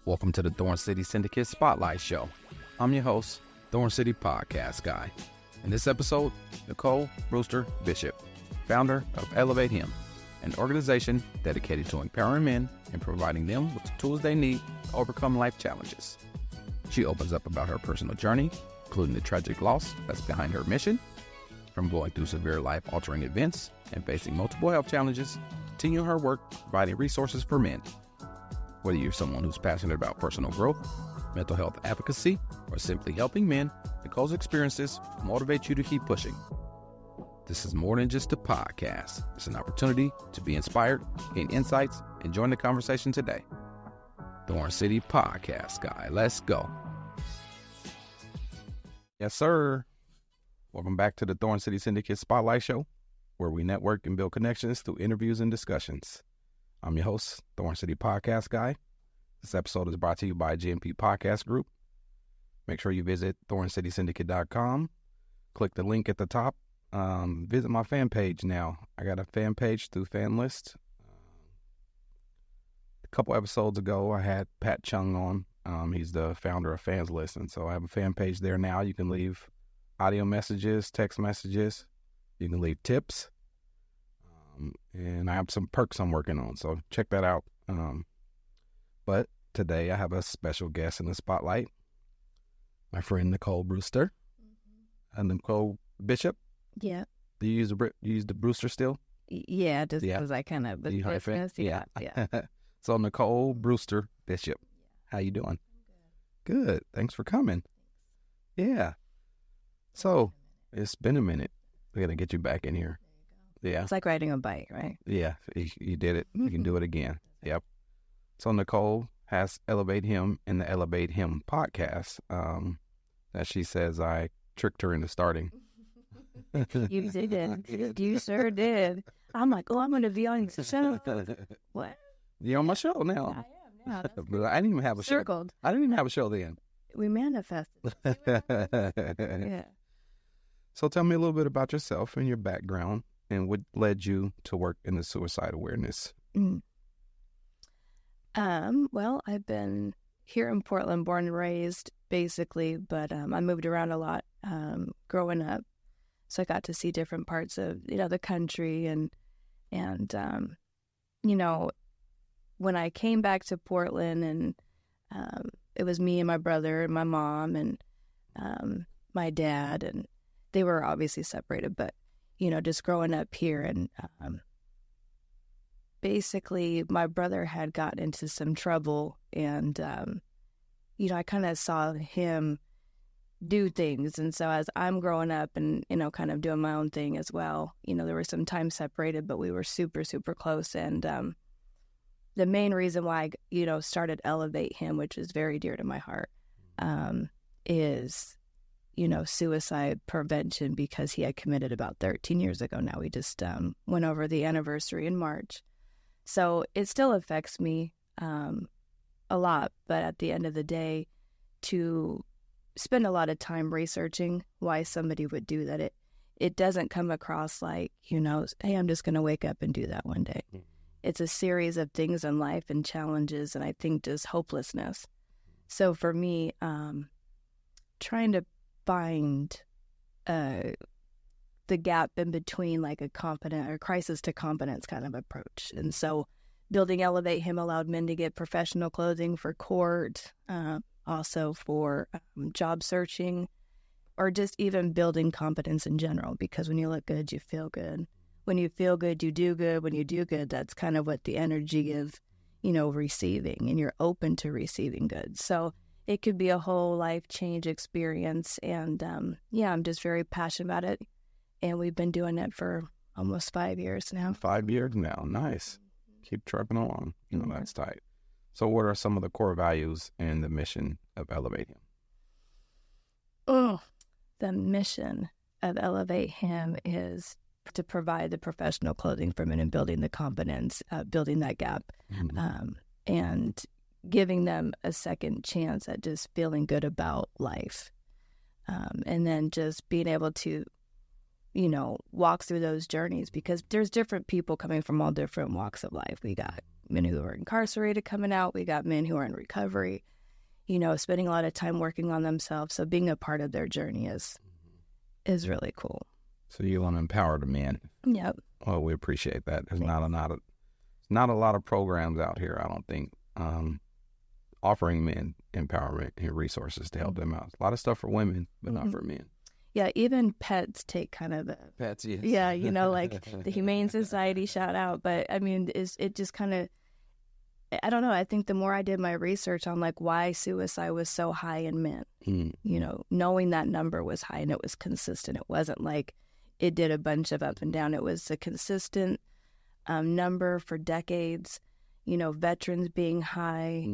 Welcome to the Thorn City Syndicate Spotlight Show. I'm your host, Thorn City Podcast Guy. In this episode, Nikole Brewster Bishop, founder of Elevate Him, an organization dedicated to empowering men and providing them with the tools they need to overcome life challenges. She opens up about her personal journey, including the tragic loss that's behind her mission, from going through severe life-altering events and facing multiple health challenges, continuing her work providing resources for men. Whether you're someone who's passionate about personal growth, mental health advocacy, or simply helping men, Nikole's experiences motivate you to keep pushing. This is more than just a podcast. It's an opportunity to be inspired, gain insights, and join the conversation today. Thorn City Podcast Guy. Let's go. Yes, sir. Welcome back to the Thorn City Syndicate Spotlight Show, where we network and build connections through interviews and discussions. I'm your host, Thorn City Podcast Guy. This episode is brought to you by GMP Podcast Group. Make sure you visit thorncitysyndicate.com. Click the link at the top. Visit my fan page now. I got a fan page through Fan List. A couple episodes ago, I had Pat Chung on. He's the founder of Fans List, and so I have a fan page there now. You can leave audio messages, text messages. You can leave tips. And I have some perks I'm working on, so check that out. But today I have a special guest in the spotlight, my friend Nikole Brewster. And Nikole Bishop. Yeah. Do you use the Brewster still? Yeah, just because I kind of business. Yeah. So Nikole Brewster Bishop, how you doing? Good. Thanks for coming. Yeah. So it's been a minute. We got to get you back in here. Yeah. It's like riding a bike, right? Yeah, you did it. You can do it again. Yep. So Nikole has Elevate Him in the Elevate Him podcast that she says I tricked her into starting. You did. You sure did. I'm like, I'm going to be on the show. What? You're on my show now. I am now. But I didn't even have a show. Circled. I didn't even have a show then. We manifested. Yeah. So tell me a little bit about yourself and your background and what led you to work in the suicide awareness. Well, I've been here in Portland, born and raised, basically, but I moved around a lot growing up. So I got to see different parts of, the country and when I came back to Portland and it was me and my brother and my mom and my dad, and they were obviously separated, but, just growing up here and basically my brother had gotten into some trouble and, I kind of saw him do things. And so as I'm growing up and, kind of doing my own thing as well, there was some time separated, but we were super, super close. And the main reason why I, started Elevate Him, which is very dear to my heart, is, suicide prevention, because he had committed about 13 years ago now. We just went over the anniversary in March. So it still affects me a lot, but at the end of the day, to spend a lot of time researching why somebody would do that, it doesn't come across like, hey, I'm just going to wake up and do that one day. It's a series of things in life and challenges, and I think just hopelessness. So for me, trying to find the gap in between like a competent or crisis to competence kind of approach. And so building Elevate Him allowed men to get professional clothing for court, also for job searching, or just even building competence in general, because when you look good, you feel good. When you feel good, you do good. When you do good, that's kind of what the energy of, receiving, and you're open to receiving good. So it could be a whole life change experience. And I'm just very passionate about it. And we've been doing it for almost 5 years now. 5 years now. Nice. Keep trucking along. That's tight. So what are some of the core values and the mission of Elevate Him? The mission of Elevate Him is to provide the professional clothing for men and building the competence, building that gap, and giving them a second chance at just feeling good about life. And then just being able to, walk through those journeys, because there's different people coming from all different walks of life. We got, men who are incarcerated coming out. We got men who are in recovery, spending a lot of time working on themselves. So being a part of their journey is really cool. So you want to empower the men. Yep. Well, we appreciate that. There's not a lot of programs out here, I don't think, offering men empowerment and resources to help them out. A lot of stuff for women, but not for men. Yeah, even pets take kind of pets, yes. Yeah, like the Humane Society shout out. But I mean, it just kind of, I don't know. I think the more I did my research on like why suicide was so high in men, knowing that number was high and it was consistent. It wasn't like it did a bunch of up and down. It was a consistent number for decades, veterans being high,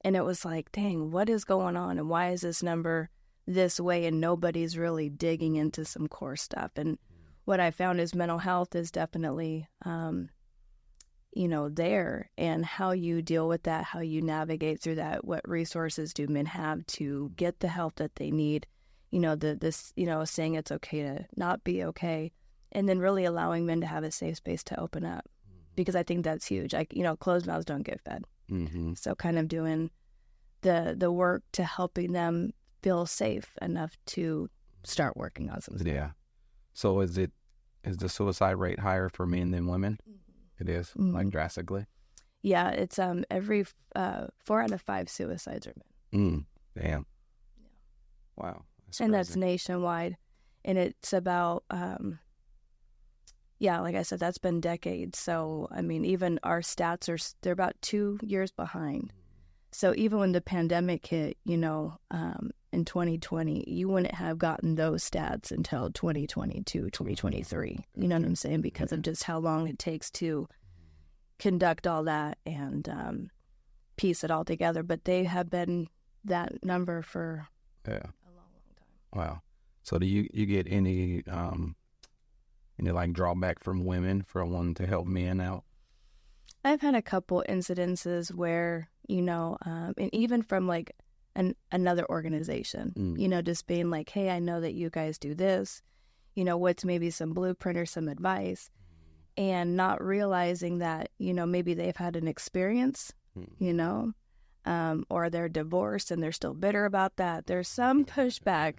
and it was like, dang, what is going on? And why is this number this way? And nobody's really digging into some core stuff. And what I found is mental health is definitely, there, and how you deal with that, how you navigate through that, what resources do men have to get the help that they need, saying it's okay to not be okay, and then really allowing men to have a safe space to open up, because I think that's huge. Like, closed mouths don't get fed. Mm-hmm. So kind of doing the work to helping them feel safe enough to start working on some stuff. Yeah. So is the suicide rate higher for men than women? Mm-hmm. It is, like drastically? Yeah, it's every 4 out of 5 suicides are men. Damn. Yeah. Wow. That's nationwide. And it's about, like I said, that's been decades. So, I mean, even our stats they're about 2 years behind. So even when the pandemic hit, in 2020, you wouldn't have gotten those stats until 2022, 2023. You know what I'm saying? Because of just how long it takes to conduct all that and piece it all together. But they have been that number for a long, long time. Wow. So do you get any like drawback from women for wanting to help men out? I've had a couple incidences where, and even from like another organization, just being like, hey, I know that you guys do this, what's maybe some blueprint or some advice, and not realizing that, maybe they've had an experience, or they're divorced and they're still bitter about that. There's some pushback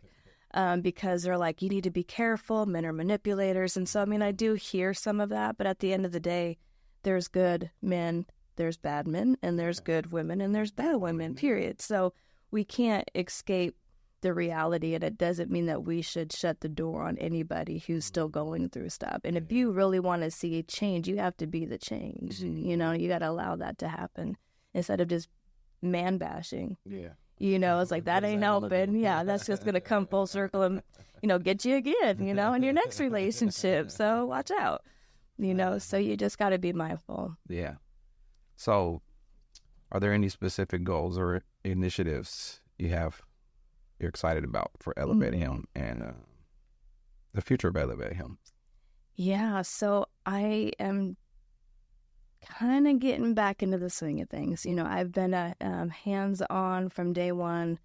because they're like, you need to be careful, men are manipulators. And so, I mean, I do hear some of that, but at the end of the day, there's good men, there's bad men, and there's good women, and there's bad women, period. So we can't escape the reality, and it doesn't mean that we should shut the door on anybody who's still going through stuff. And if you really want to see change, you have to be the change. You got to allow that to happen instead of just man bashing. Yeah. It's like, that ain't helping. Yeah, that's just going to come full circle and, get you again, in your next relationship. So watch out. So you just got to be mindful. Yeah. So are there any specific goals or initiatives you're excited about for Elevate Him and the future of Elevate Him? Yeah. So I am kind of getting back into the swing of things. I've been hands-on from day one.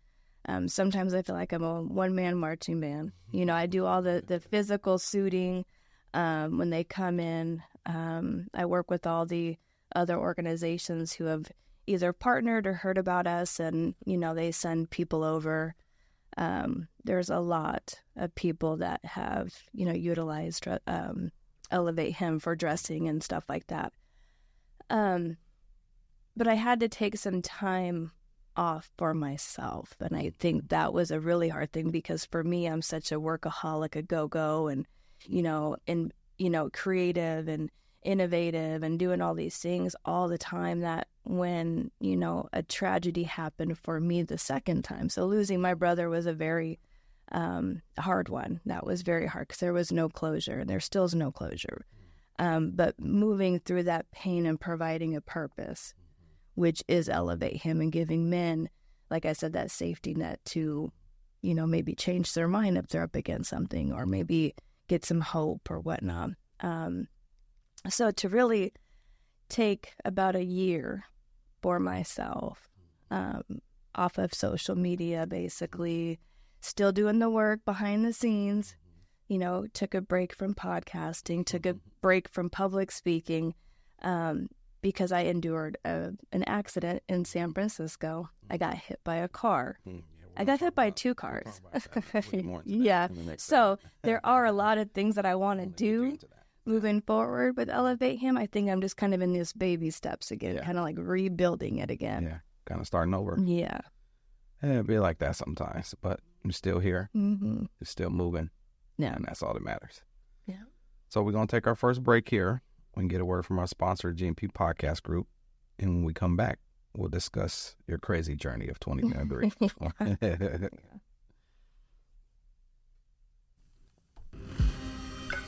Sometimes I feel like I'm a one-man marching band. I do all the physical suiting. When they come in, I work with all the other organizations who have either partnered or heard about us, and, they send people over. There's a lot of people that have, utilized Elevate Him for dressing and stuff like that. But I had to take some time off for myself, and I think that was a really hard thing because for me, I'm such a workaholic, a go-go, and creative and innovative and doing all these things all the time, that when, a tragedy happened for me the second time. So losing my brother was a very hard one. That was very hard because there was no closure, and there still is no closure. But moving through that pain and providing a purpose, which is Elevate Him, and giving men, like I said, that safety net to, maybe change their mind if they're up against something, or maybe get some hope or whatnot. So to really take about a year for myself off of social media, basically still doing the work behind the scenes, took a break from podcasting, took a break from public speaking, because I endured an accident in San Francisco. I got hit by a car. I got hit by 2 cars. Yeah. So there are a lot of things that I want to do moving forward with Elevate Him. I think I'm just kind of in this baby steps again, kind of like rebuilding it again. Yeah, kind of starting over. Yeah. It'd be like that sometimes, but I'm still here. Mm-hmm. It's still moving. Yeah. And that's all that matters. Yeah. So we're going to take our first break here. We can get a word from our sponsor, GMP Podcast Group. And when we come back, we'll discuss your crazy journey of 2023.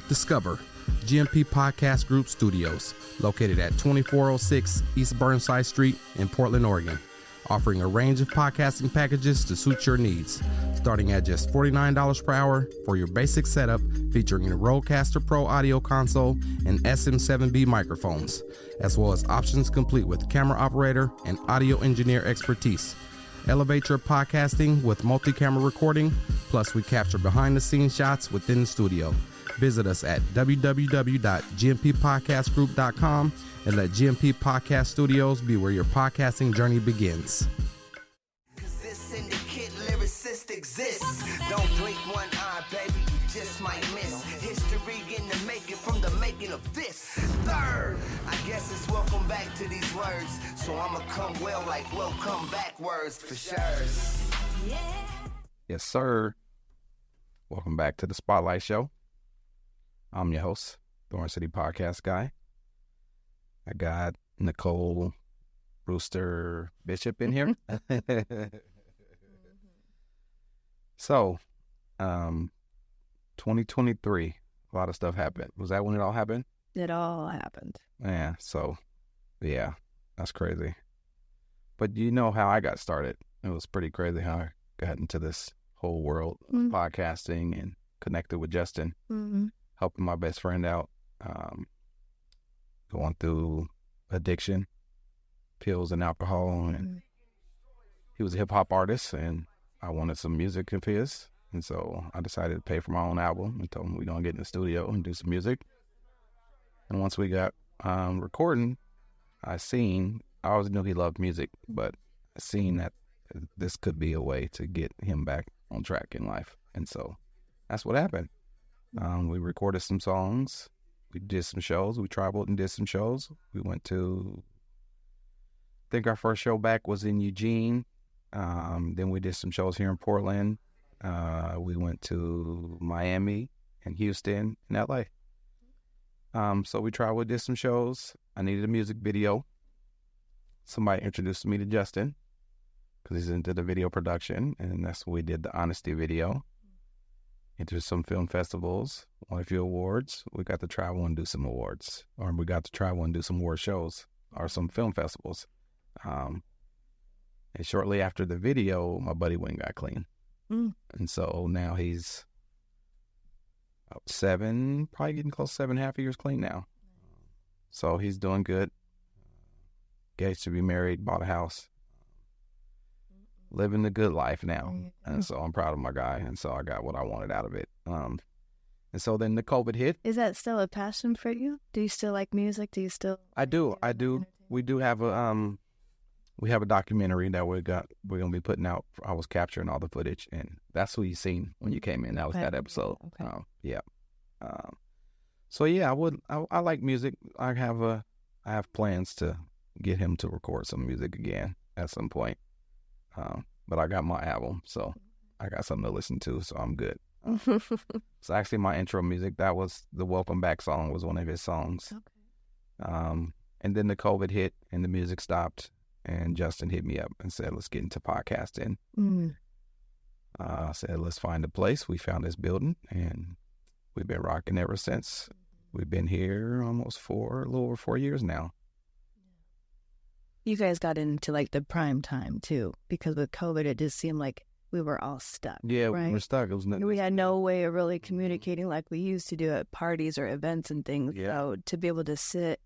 Discover GMP Podcast Group Studios, located at 2406 East Burnside Street in Portland, Oregon, offering a range of podcasting packages to suit your needs, starting at just $49 per hour for your basic setup, featuring a Rodecaster Pro audio console and SM7B microphones, as well as options complete with camera operator and audio engineer expertise. Elevate your podcasting with multi-camera recording, plus we capture behind-the-scenes shots within the studio. Visit us at www.gmpodcastgroup.com and let GMP Podcast Studios be where your podcasting journey begins. This syndicate lyricist exists. Don't blink one eye, baby, you just might miss. History in the making from the making of this. Third, I guess it's welcome back to these words. So I'ma come well like welcome backwards for sure. Yes, sir. Welcome back to the Spotlight Show. I'm your host, Thorn City Podcast Guy. I got Nikole Brewster Bishop in here. So, 2023, a lot of stuff happened. Was that when it all happened? It all happened. Yeah, so, yeah, that's crazy. But you know how I got started. It was pretty crazy how I got into this whole world of podcasting and connected with Justin. Mm-hmm. Helping my best friend out, going through addiction, pills and alcohol, and he was a hip hop artist, and I wanted some music of his, and so I decided to pay for my own album and told him we're gonna get in the studio and do some music. And once we got recording, I always knew he loved music, but I seen that this could be a way to get him back on track in life, and so that's what happened. We recorded some songs. We did some shows. We traveled and did some shows. We went to, I think our first show back was in Eugene. Then we did some shows here in Portland. We went to Miami and Houston and LA. So we traveled, did some shows. I needed a music video. Somebody introduced me to Justin because he's into the video production, and that's when we did the Honesty video. Into some film festivals, won a few awards. We got to travel and do some awards, or we got to travel and do some award shows or some film festivals. And shortly after the video, my buddy went and got clean. And so now he's about 7, probably getting close to 7.5 years clean now. So he's doing good. Engaged to be married, bought a house. Living the good life now. And so I'm proud of my guy. And so I got what I wanted out of it. And so then the COVID hit. Is that still a passion for you? Do you still like music? Do you still? I do. We do have a documentary that we're going to be putting out. I was capturing all the footage, and that's what you seen when you came in. That was that episode. Okay. Yeah. So yeah, I like music. I have plans to get him to record some music again at some point. But I got my album, so I got something to listen to, so I'm good. So actually my intro music, that was the Welcome Back song, was one of his songs. Okay. And then the COVID hit and the music stopped, and Justin hit me up and said, let's get into podcasting. I said, let's find a place. We found this building, and we've been rocking ever since. We've been here almost a little over 4 years now. You guys got into like the prime time too, because with COVID, it just seemed like we were all stuck. Yeah, right? we were stuck. It was nothing. We had no way of really communicating like we used to do at parties or events and things. Yeah. So to be able to sit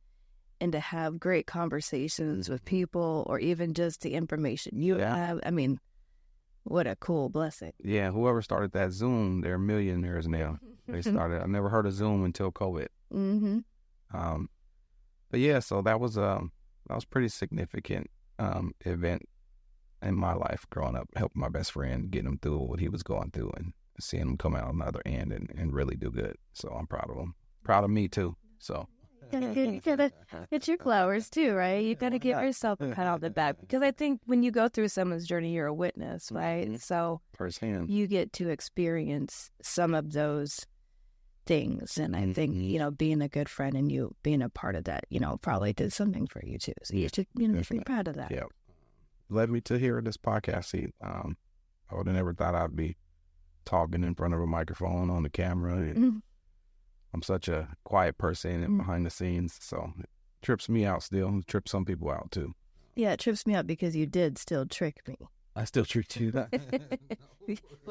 and to have great conversations with people, or even just the information you have, I mean, what a cool blessing. Yeah, whoever started that Zoom, they're millionaires now. They started. I never heard of Zoom until COVID. But yeah, so that was pretty significant event in my life growing up, helping my best friend, getting him through what he was going through and seeing him come out on the other end and really do good. So I'm proud of him. Proud of me too. So You gotta get your flowers too, right? You gotta give yourself a pat on the back, because I think when you go through someone's journey, you're a witness, right? So firsthand, you get to experience some of those things, and I think being a good friend and you being a part of that, probably did something for you too. So you should, be proud of that. Yeah, led me to hear this podcast. See, I would have never thought I'd be talking in front of a microphone on the camera. And I'm such a quiet person behind the scenes, so it trips me out still. It trips some people out too. Yeah, it trips me out because you did still trick me. I still tricked you.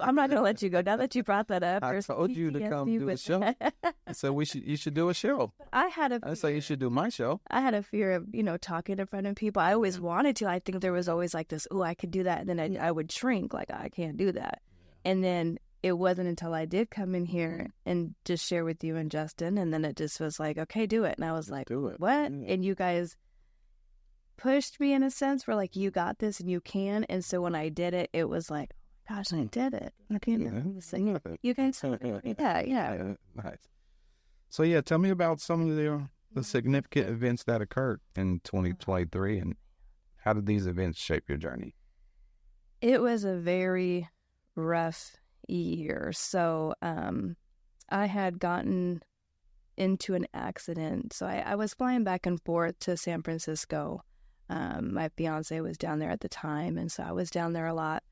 I'm not going to let you go. Now that you brought that up. I told you to come do a show. I said you should do a show. I said you should do my show. I had a fear of, talking in front of people. I always wanted to. I think there was always like this, I could do that. And then I would shrink, like, I can't do that. And then it wasn't until I did come in here and just share with you and Justin, and then it just was like, okay, do it. And I was like, do it. What? Yeah. And you guys pushed me in a sense where like, you got this and you can. And so when I did it, it was like, gosh, I did it. Okay, you guys, yeah. Nice. So yeah, tell me about some of the significant events that occurred in 2023, and how did these events shape your journey? It was a very rough year. So I had gotten into an accident. So I was flying back and forth to San Francisco. My fiance was down there at the time, and so I was down there a lot,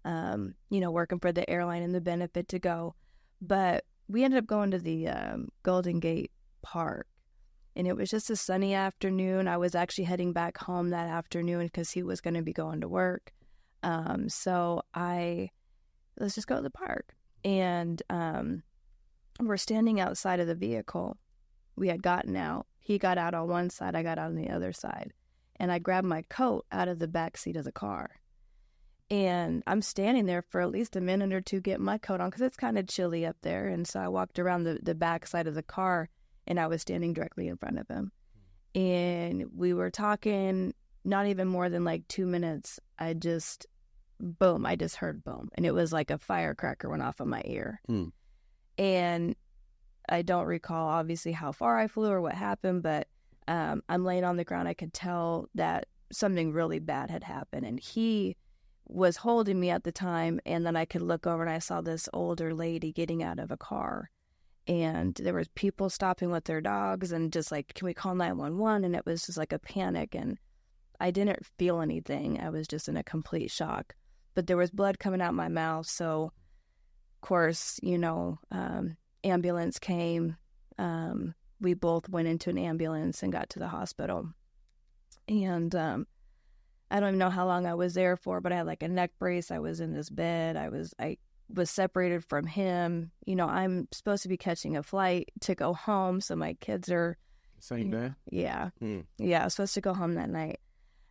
working for the airline and the benefit to go. But we ended up going to the Golden Gate Park, and it was just a sunny afternoon. I was actually heading back home that afternoon because he was going to be going to work. So let's just go to the park. And we're standing outside of the vehicle. We had gotten out. He got out on one side. I got out on the other side. And I grabbed my coat out of the back seat of the car. And I'm standing there for at least a minute or two getting my coat on because it's kind of chilly up there. And so I walked around the back side of the car, and I was standing directly in front of him. And we were talking not even more than like 2 minutes. I just heard boom. And it was like a firecracker went off in my ear. And I don't recall, obviously, how far I flew or what happened, but I'm laying on the ground. I could tell that something really bad had happened. And he was holding me at the time, and then I could look over and I saw this older lady getting out of a car. And there was people stopping with their dogs and just like, can we call 911? And it was just like a panic. And I didn't feel anything. I was just in a complete shock. But there was blood coming out my mouth. So, of course, ambulance came. We both went into an ambulance and got to the hospital. And I don't even know how long I was there for, but I had like a neck brace. I was in this bed. I was separated from him. I'm supposed to be catching a flight to go home. So my kids are... Same day? Yeah. Yeah, I was supposed to go home that night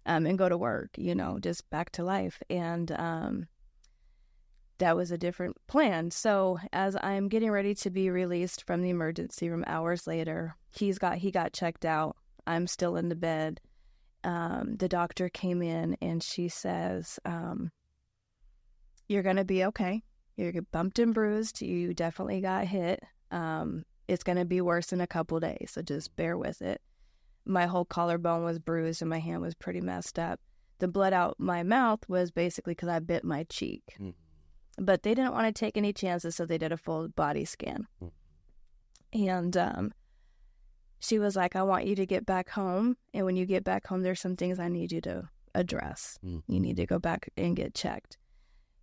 and go to work, just back to life. And that was a different plan. So as I'm getting ready to be released from the emergency room hours later, he got checked out. I'm still in the bed. The doctor came in and she says, you're going to be okay. You're bumped and bruised. You definitely got hit. It's going to be worse in a couple days, so just bear with it. My whole collarbone was bruised and my hand was pretty messed up. The blood out my mouth was basically because I bit my cheek. But they didn't want to take any chances, so they did a full body scan. And she was like, I want you to get back home. And when you get back home, there's some things I need you to address. You need to go back and get checked.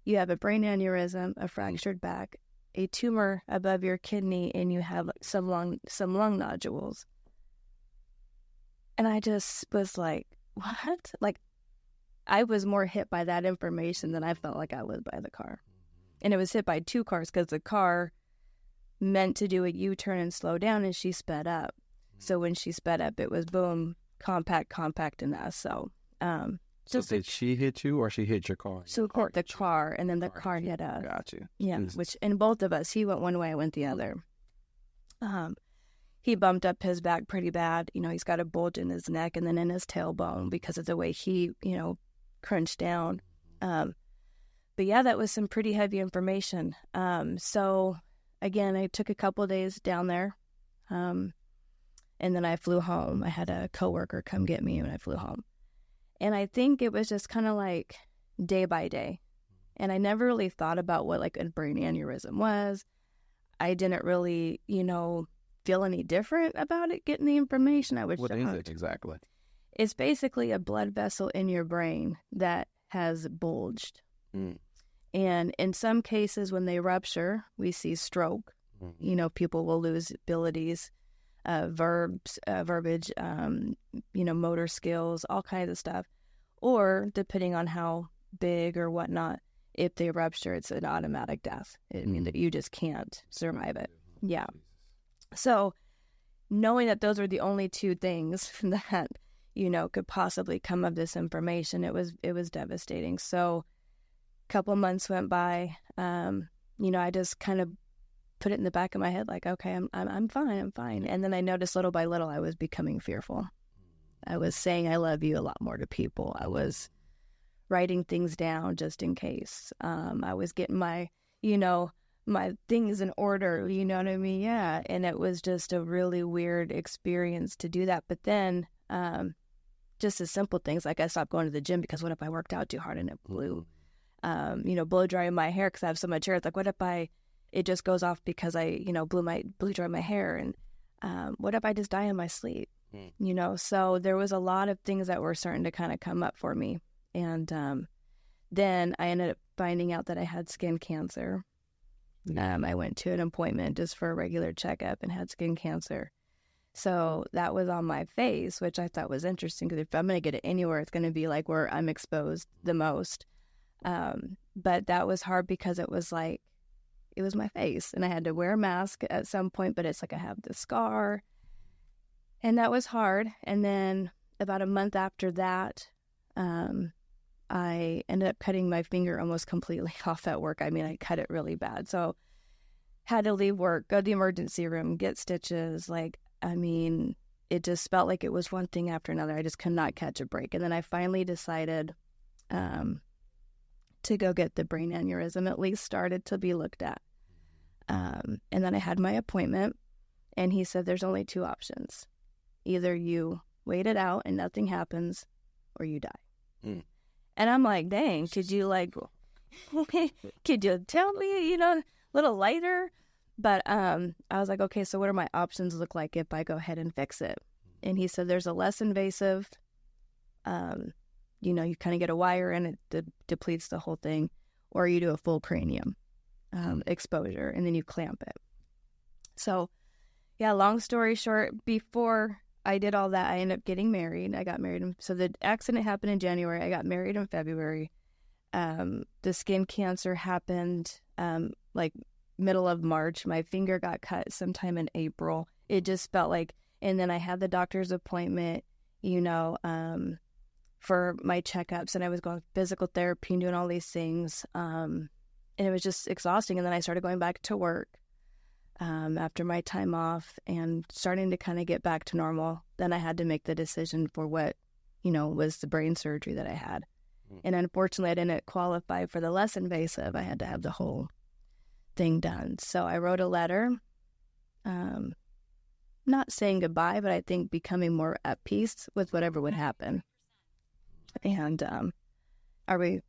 You have a brain aneurysm, a fractured back, a tumor above your kidney, and you have some lung nodules. And I just was like, what? Like, I was more hit by that information than I felt like I was by the car. And it was hit by two cars because the car meant to do a U-turn and slow down, and she sped up. So when she sped up, it was boom, compact, and us. So, so did she hit you or she hit your car? So the car, and then the car hit us. Got you. Yeah, which, and both of us, he went one way, I went the other. he bumped up his back pretty bad. He's got a bulge in his neck and then in his tailbone because of the way he, crunched down. But yeah, that was some pretty heavy information. So again, I took a couple of days down there. And then I flew home. I had a coworker come get me when I flew home. And I think it was just kind of like day by day. And I never really thought about what like a brain aneurysm was. I didn't really, feel any different about it getting the information. I was What shocked. is it exactly? It's basically a blood vessel in your brain that has bulged. And in some cases, when they rupture, we see stroke. People will lose abilities, verbiage, motor skills, all kinds of stuff. Or depending on how big or whatnot, if they rupture, it's an automatic death. I mean, that you just can't survive it. Yeah. So knowing that those are the only two things that, could possibly come of this information, it was devastating. So a couple months went by. I just kind of put it in the back of my head, like, okay, I'm fine. And then I noticed little by little I was becoming fearful. I was saying I love you a lot more to people. I was writing things down just in case. I was getting my things in order, you know what I mean? Yeah. And it was just a really weird experience to do that. But then just as simple things, like I stopped going to the gym because what if I worked out too hard and it blew? Blow drying my hair because I have so much hair. It's like, what if it just goes off because I, blew dry my hair? And what if I just die in my sleep? So there was a lot of things that were starting to kind of come up for me. And then I ended up finding out that I had skin cancer. I went to an appointment just for a regular checkup and had skin cancer. So that was on my face, which I thought was interesting because if I'm going to get it anywhere, it's going to be like where I'm exposed the most. But that was hard because it was my face and I had to wear a mask at some point, but it's like I have the scar and that was hard. And then about a month after that, I ended up cutting my finger almost completely off at work. I mean, I cut it really bad. So had to leave work, go to the emergency room, get stitches. It just felt like it was one thing after another. I just could not catch a break. And then I finally decided to go get the brain aneurysm, at least started to be looked at. And then I had my appointment and he said, there's only two options. Either you wait it out and nothing happens or you die. And I'm like, dang, could you tell me, a little lighter? But I was like, okay, so what do my options look like if I go ahead and fix it? And he said, there's a less invasive, you kind of get a wire and it depletes the whole thing, or you do a full cranium exposure and then you clamp it. So yeah, long story short, before I did all that, I ended up getting married. I got married. So the accident happened in January. I got married in February. The skin cancer happened middle of March. My finger got cut sometime in April. It just felt like, and then I had the doctor's appointment, for my checkups, and I was going physical therapy and doing all these things. And it was just exhausting. And then I started going back to work after my time off and starting to kind of get back to normal. Then I had to make the decision for what, was the brain surgery that I had. And unfortunately, I didn't qualify for the less invasive. I had to have the whole thing done. So I wrote a letter, not saying goodbye, but I think becoming more at peace with whatever would happen. And are we?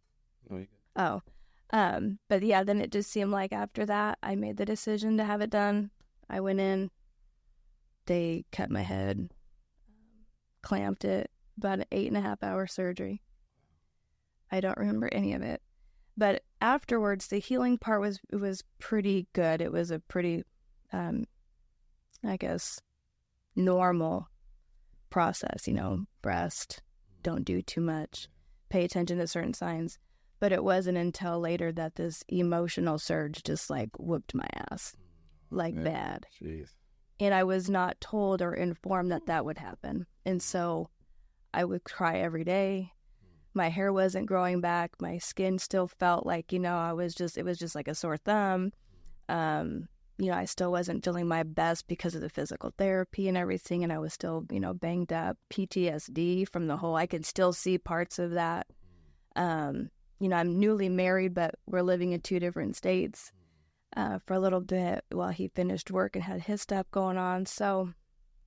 But yeah, then it just seemed like after that, I made the decision to have it done. I went in, they cut my head, clamped it, about an 8.5-hour surgery. I don't remember any of it. But afterwards, the healing part was pretty good. It was a pretty, normal process, breast, don't do too much, pay attention to certain signs. But it wasn't until later that this emotional surge just whooped my ass bad. Jeez. And I was not told or informed that would happen. And so I would cry every day. My hair wasn't growing back. My skin still felt like, it was just like a sore thumb. I still wasn't feeling my best because of the physical therapy and everything. And I was still, banged up, PTSD from the whole, I could still see parts of that. I'm newly married, but we're living in 2 different states for a little bit while he finished work and had his stuff going on. So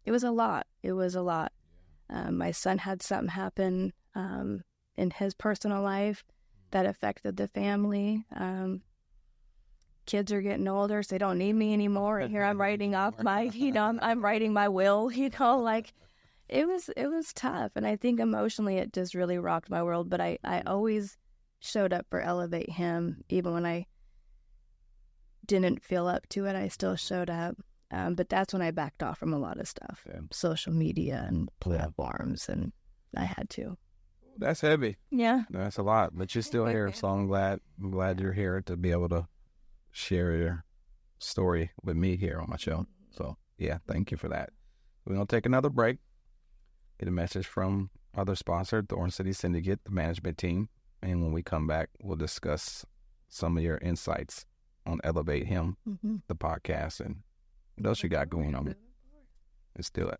it was a lot. My son had something happen in his personal life that affected the family. Kids are getting older, so they don't need me anymore. And here I'm writing off my, I'm writing my will, like it was tough. And I think emotionally it just really rocked my world. But I always showed up for Elevate Him. Even when I didn't feel up to it, I still showed up. But that's when I backed off from a lot of stuff, social media and platforms, and I had to. That's heavy. Yeah. That's a lot, but you're still here. So I'm glad you're here to be able to share your story with me here on my show. So yeah, thank you for that. We're going to take another break, get a message from other sponsor, Thorn City Syndicate, the management team. And when we come back, we'll discuss some of your insights on Elevate Him, the podcast, and what else you got going on. Let's do it.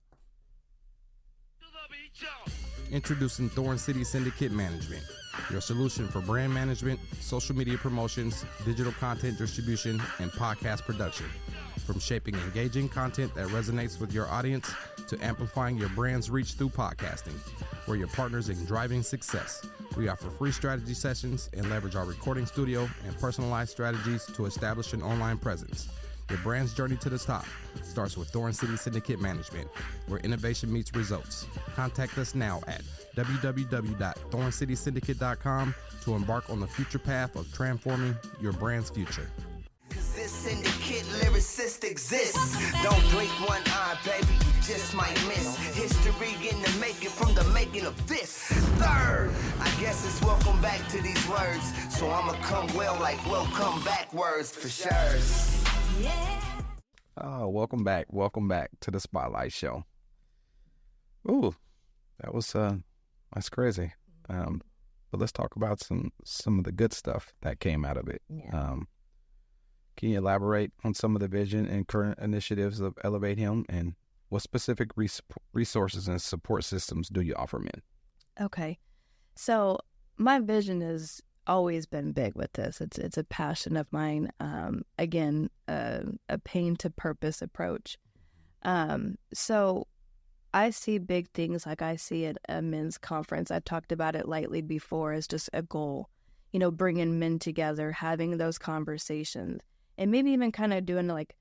Introducing Thorn City Syndicate Management, your solution for brand management, social media promotions, digital content distribution, and podcast production. From shaping engaging content that resonates with your audience to amplifying your brand's reach through podcasting, we're your partners in driving success. We offer free strategy sessions and leverage our recording studio and personalized strategies to establish an online presence. Your brand's journey to the top starts with Thorn City Syndicate Management, where innovation meets results. Contact us now at www.thorncitysyndicate.com to embark on the future path of transforming your brand's future. Cause this syndicate lyricist exists. Don't blink one eye, baby, you just might miss history in the making from the making of this. Third, I guess it's welcome back to these words. So I'ma come well like welcome back words for sure. Yeah. Oh, welcome back to the Spotlight Show. Ooh, that was that's crazy. But let's talk about some of the good stuff that came out of it. Yeah. Can you elaborate on some of the vision and current initiatives of Elevate Him, and what specific resources and support systems do you offer men? Okay, so my vision has always been big with this. It's a passion of mine. Again, a pain to purpose approach. So I see big things like I see at a men's conference. I've talked about it lightly before as just a goal, bringing men together, having those conversations, and maybe even kind of doing like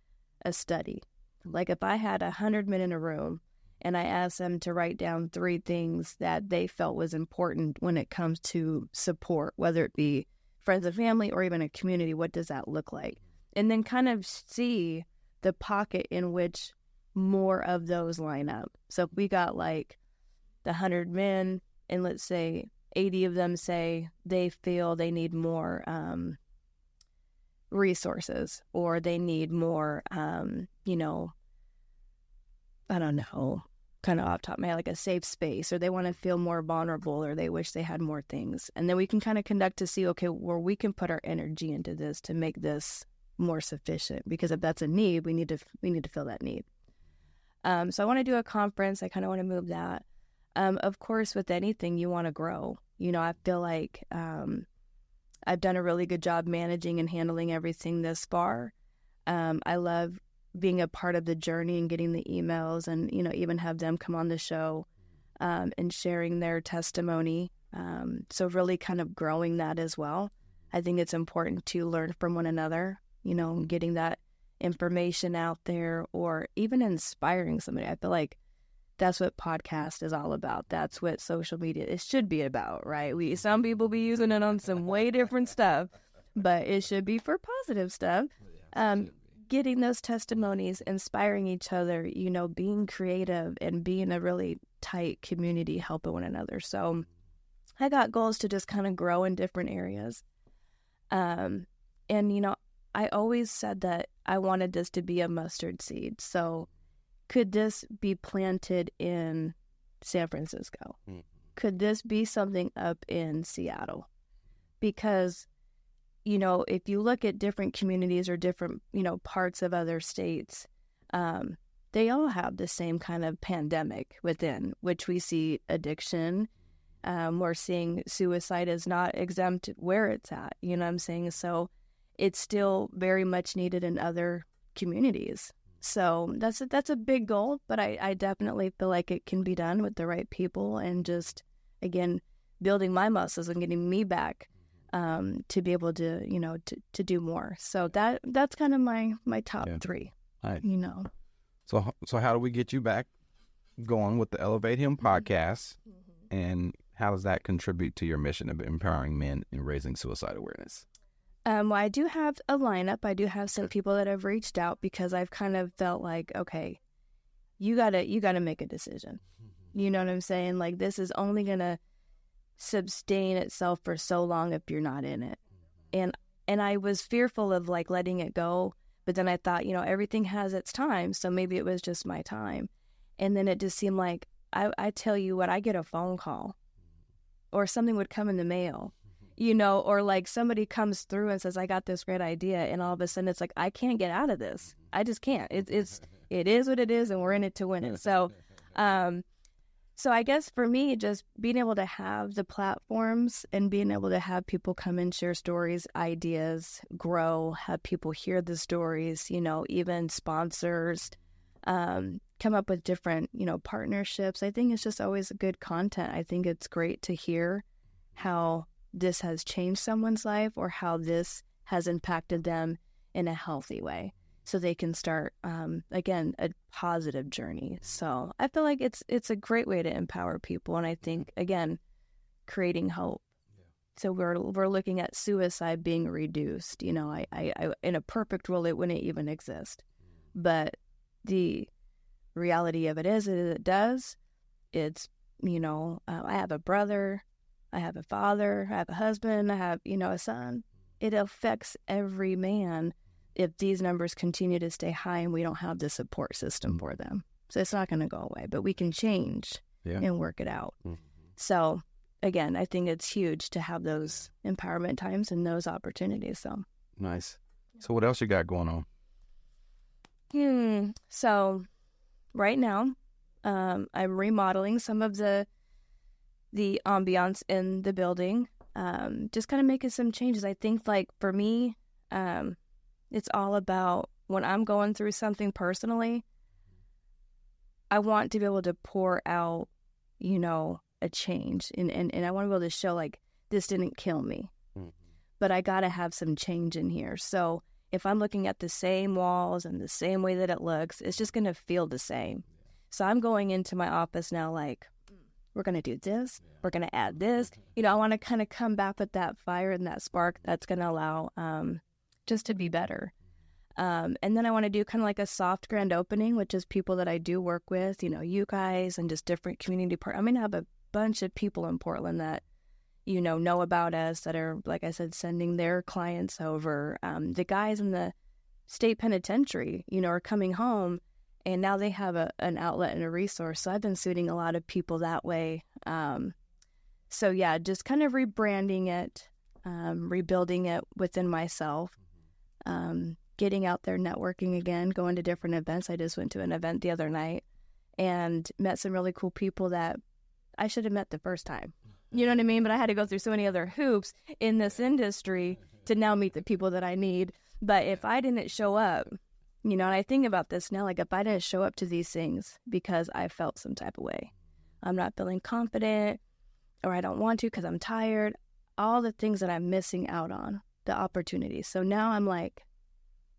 a study. Like if I had 100 men in a room and I asked them to write down 3 things that they felt was important when it comes to support, whether it be friends and family or even a community, what does that look like? And then kind of see the pocket in which more of those line up. So if we got like the 100 men and let's say 80 of them say they feel they need more resources, or they need more, I don't know, kind of off top of my head, like a safe space, or they want to feel more vulnerable, or they wish they had more things. And then we can kind of conduct to see, okay, where we can put our energy into this to make this more sufficient, because if that's a need, we need to fill that need. So I want to do a conference. I kind of want to move that. Of course, with anything, you want to grow. I feel like I've done a really good job managing and handling everything this far. I love being a part of the journey and getting the emails and, even have them come on the show and sharing their testimony. So really kind of growing that as well. I think it's important to learn from one another, getting that information out there, or even inspiring somebody. I feel like that's what podcast is all about. That's what social media, it should be about, right? Some people be using it on some way different stuff, but it should be for positive stuff. Getting those testimonies, inspiring each other, being creative and being a really tight community, helping one another. So I got goals to just kind of grow in different areas. And, I always said that I wanted this to be a mustard seed. So could this be planted in San Francisco? Could this be something up in Seattle? Because, if you look at different communities or different, parts of other states, they all have the same kind of pandemic within, which we see addiction. We're seeing suicide is not exempt where it's at. You know what I'm saying? So it's still very much needed in other communities. So that's a big goal, but I definitely feel like it can be done with the right people and just, again, building my muscles and getting me back to be able to, to do more. So that's kind of my top three, Right. So how do we get you back going with the Elevate Him podcast? And how does that contribute to your mission of empowering men and raising suicide awareness? Well, I do have a lineup. I do have some people that have reached out because I've kind of felt like, okay, you gotta make a decision. You know what I'm saying? Like, this is only gonna sustain itself for so long if you're not in it. And I was fearful of like letting it go, but then I thought, everything has its time, so maybe it was just my time. And then it just seemed like I tell you what, I get a phone call or something would come in the mail. Or like somebody comes through and says, I got this great idea. And all of a sudden it's like, I can't get out of this. I just can't. It is what it is. And we're in it to win it. So I guess for me, just being able to have the platforms and being able to have people come and share stories, ideas, grow, have people hear the stories, even sponsors, come up with different, partnerships. I think it's just always good content. I think it's great to hear how this has changed someone's life or how this has impacted them in a healthy way so they can start, again, a positive journey. So I feel like it's a great way to empower people. And I think, again, creating hope. So we're looking at suicide being reduced. I in a perfect world, it wouldn't even exist. But the reality of it is it does. It's, I have a brother, I have a father, I have a husband, I have, a son. It affects every man if these numbers continue to stay high and we don't have the support system for them. So it's not going to go away, but we can change and work it out. So again, I think it's huge to have those empowerment times and those opportunities. So nice. So what else you got going on? So right now, I'm remodeling some of the ambiance in the building, just kind of making some changes. I think, like, for me, it's all about when I'm going through something personally, I want to be able to pour out, a change. And I want to be able to show, like, this didn't kill me, but I got to have some change in here. So if I'm looking at the same walls and the same way that it looks, it's just going to feel the same. So I'm going into my office now, like, we're going to do this. We're going to add this. I want to kind of come back with that fire and that spark that's going to allow just to be better. And then I want to do kind of like a soft grand opening, which is people that I do work with, you guys and just different community partners. I'm going to have a bunch of people in Portland that, know about us, that are, like I said, sending their clients over. The guys in the state penitentiary, are coming home. And now they have an outlet and a resource. So I've been suiting a lot of people that way. So yeah, just kind of rebranding it, rebuilding it within myself, getting out there, networking again, going to different events. I just went to an event the other night and met some really cool people that I should have met the first time. You know what I mean? But I had to go through so many other hoops in this industry to now meet the people that I need. But if I didn't show up, and I think about this now, like, if I didn't show up to these things because I felt some type of way, I'm not feeling confident, or I don't want to because I'm tired, all the things that I'm missing out on, the opportunities. So now I'm like,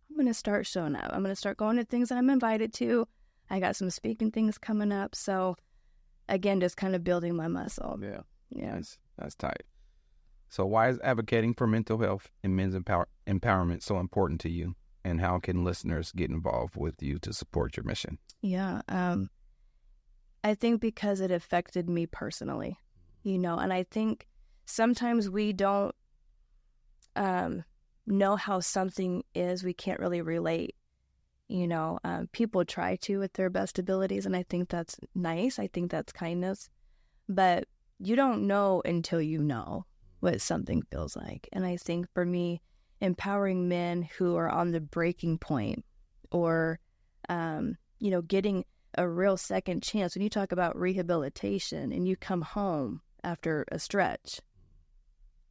I'm going to start showing up. I'm going to start going to things that I'm invited to. I got some speaking things coming up. So again, just kind of building my muscle. Yeah. That's tight. So why is advocating for mental health and men's empowerment so important to you? And how can listeners get involved with you to support your mission? Yeah. I think because it affected me personally, and I think sometimes we don't know how something is. We can't really relate. People try to with their best abilities, and I think that's nice. I think that's kindness. But you don't know until you know what something feels like. And I think for me, empowering men who are on the breaking point or, getting a real second chance. When you talk about rehabilitation and you come home after a stretch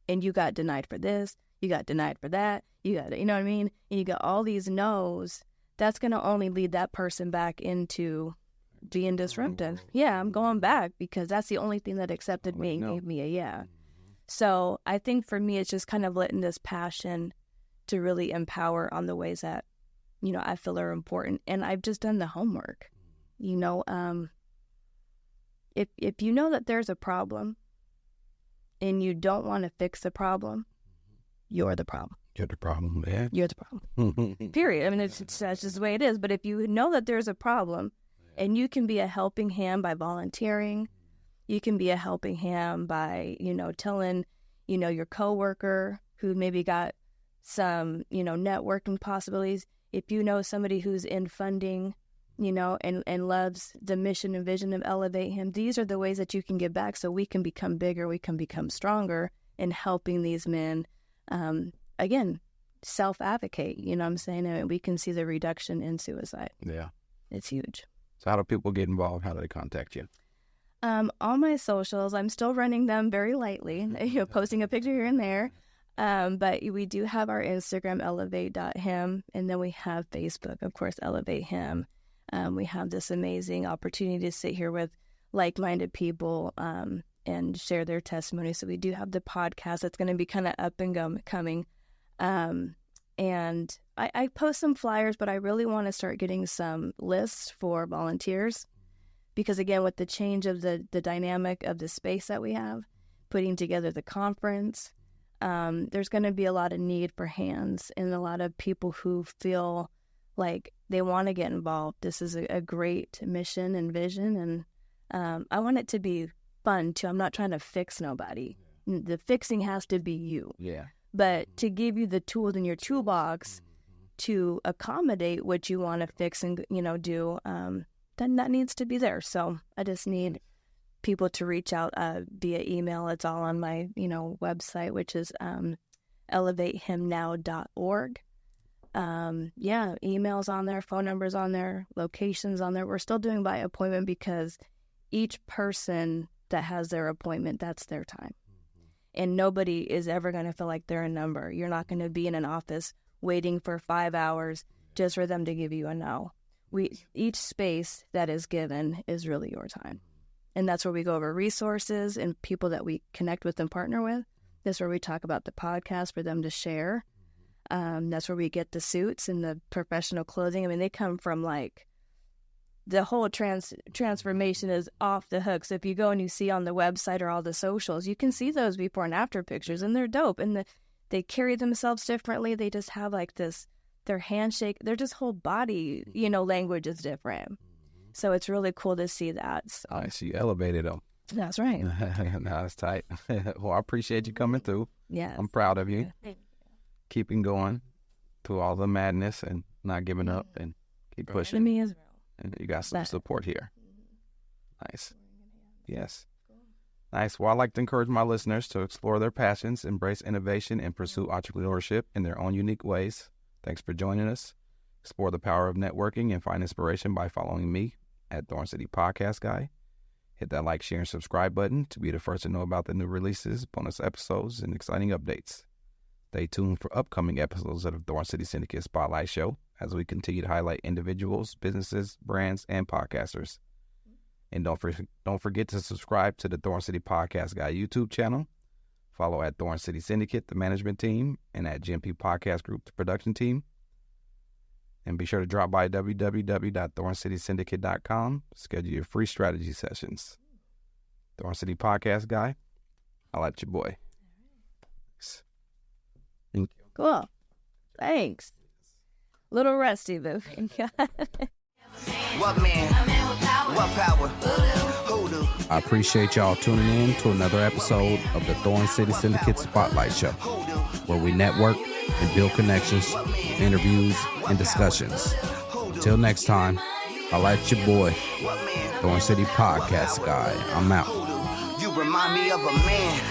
and you got denied for this, you got denied for that, you got, you know what I mean? And you got all these no's, that's going to only lead that person back into being disruptive. Yeah, I'm going back because that's the only thing that accepted me and gave me a yeah. So I think for me, it's just kind of letting this passion to really empower on the ways that, I feel are important. And I've just done the homework. If you know that there's a problem and you don't want to fix the problem, you're the problem. You're the problem, man. You're the problem. Period. I mean, that's just the way it is. But if you know that there's a problem and you can be a helping hand by volunteering, you can be a helping hand by, telling, your coworker who maybe got some, networking possibilities. If you know somebody who's in funding, and loves the mission and vision of Elevate Him, these are the ways that you can give back so we can become bigger, we can become stronger in helping these men, again, self-advocate, you know what I'm saying? And we can see the reduction in suicide. Yeah. It's huge. So how do people get involved? How do they contact you? All my socials, I'm still running them very lightly, posting a picture here and there. But we do have our Instagram, elevate.him, and then we have Facebook, of course, Elevate Him. We have this amazing opportunity to sit here with like-minded people and share their testimony. So we do have the podcast that's going to be kind of up and coming. And I post some flyers, but I really want to start getting some lists for volunteers. Because, again, with the change of the dynamic of the space that we have, putting together the conference, there's going to be a lot of need for hands and a lot of people who feel like they want to get involved. This is a great mission and vision, and I want it to be fun, too. I'm not trying to fix nobody. The fixing has to be you. Yeah. But to give you the tools in your toolbox to accommodate what you want to fix and, do, then that needs to be there. So I just need people to reach out via email. It's all on my, website, which is elevatehimnow.org. Emails on there, phone numbers on there, locations on there. We're still doing by appointment because each person that has their appointment, that's their time. And nobody is ever going to feel like they're a number. You're not going to be in an office waiting for 5 hours just for them to give you a no. Each space that is given is really your time. And that's where we go over resources and people that we connect with and partner with. That's where we talk about the podcast for them to share. That's where we get the suits and the professional clothing. I mean, they come from the whole transformation is off the hook. So if you go and you see on the website or all the socials, you can see those before and after pictures, and they're dope. And they carry themselves differently. They just have their handshake, their just whole body, language is different. So it's really cool to see that. So. I see you elevated them. That's right. No, that's tight. Well, I appreciate you coming through. Yeah. I'm proud of you. Keeping going through all the madness and not giving up and keep pushing. Me as well. And you got some support here. Nice. Yes. Nice. Well, I like to encourage my listeners to explore their passions, embrace innovation, and pursue entrepreneurship in their own unique ways. Thanks for joining us. Explore the power of networking and find inspiration by following me at Thorn City Podcast Guy. Hit that like, share, and subscribe button to be the first to know about the new releases, bonus episodes, and exciting updates. Stay tuned for upcoming episodes of the Thorn City Syndicate Spotlight Show as we continue to highlight individuals, businesses, brands, and podcasters. And don't forget to subscribe to the Thorn City Podcast Guy YouTube channel. Follow at Thorn City Syndicate, the management team, and at GMP Podcast Group, the production team. And be sure to drop by www.thorncitysyndicate.com. Schedule your free strategy sessions. Thorn City Podcast Guy, I'll at your boy. Cool. Thanks. Little rusty, but What man? What power? Hoodoo. I appreciate y'all tuning in to another episode of the Thorn City Syndicate Spotlight Show, where we network and build connections, interviews, and discussions. Until next time, I'll at your boy, Thorn City Podcast Guy. I'm out. You remind me of a man.